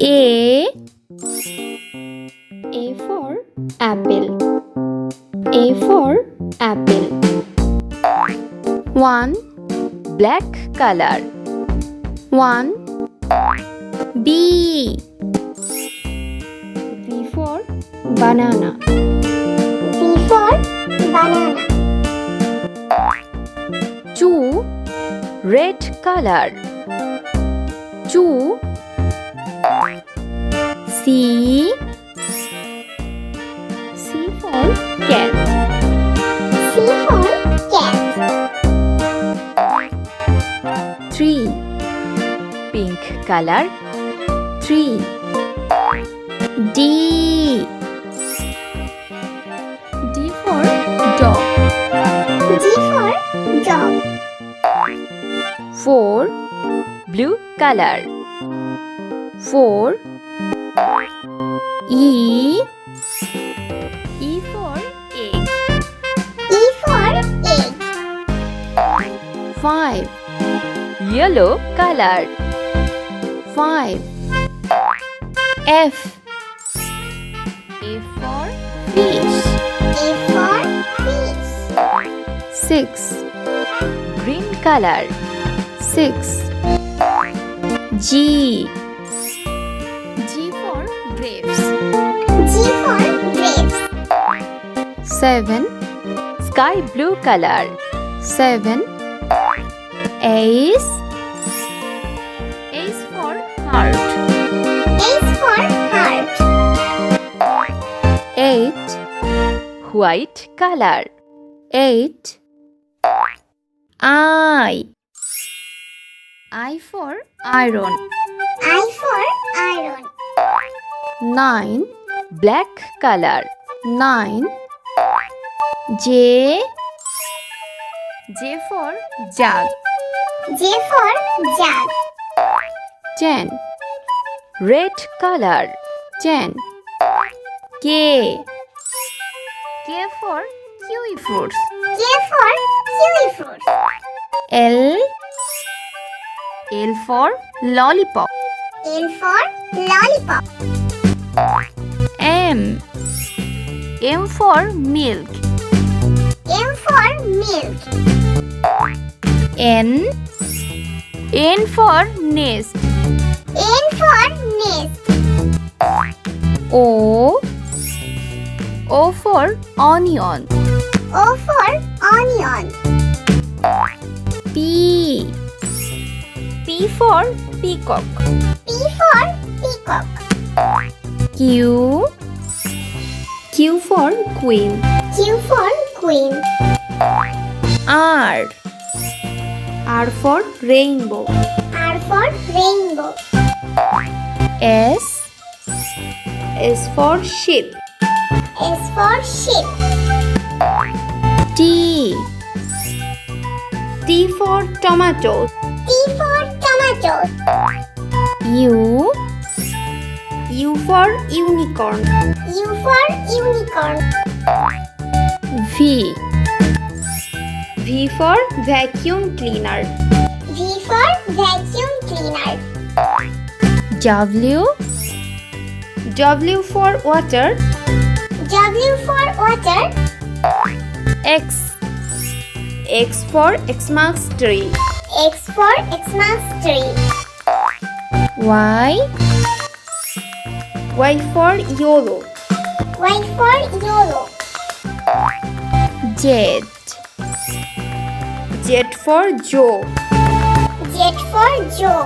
A for apple. A for apple. 1 black color. 1 B. B for banana. B for banana. 2 red color. 2 C. C for cat. C for cat. 3 pink color. 3 D. D for dog. D for dog. 4 blue color. 4 E. E for egg. E for egg. 5 yellow color. 5 F. F for fish. A for fish. 6 green color. 6 G. G for grapes. G for grapes. 7 sky blue color. 7 Ace. Ace for heart. H for heart. 8 white color. 8 I. I for iron. I for iron. 9 black color. 9 J. J for jug. J for jug. 10 red color. 10 K. K for kiwi fruits. K for kiwi fruit. L. L for lollipop. L for lollipop. M. M for milk. M for milk. N. N for nest. N for nest. O. O for onion. O for onion. P. P for peacock. P for peacock. Q. Q for queen. Q for queen. R. R for rainbow. R for rainbow. S. S for sheep. S for sheep. T. T for tomato. T for tomato. U. U for unicorn. U for unicorn. V. V for vacuum cleaner. V for vacuum cleaner. W. W for water. W for water. X. X for Xmas tree. X for Xmas tree. Y. Y for YOLO. Y for YOLO. Z. Z for Joe. Z for Joe.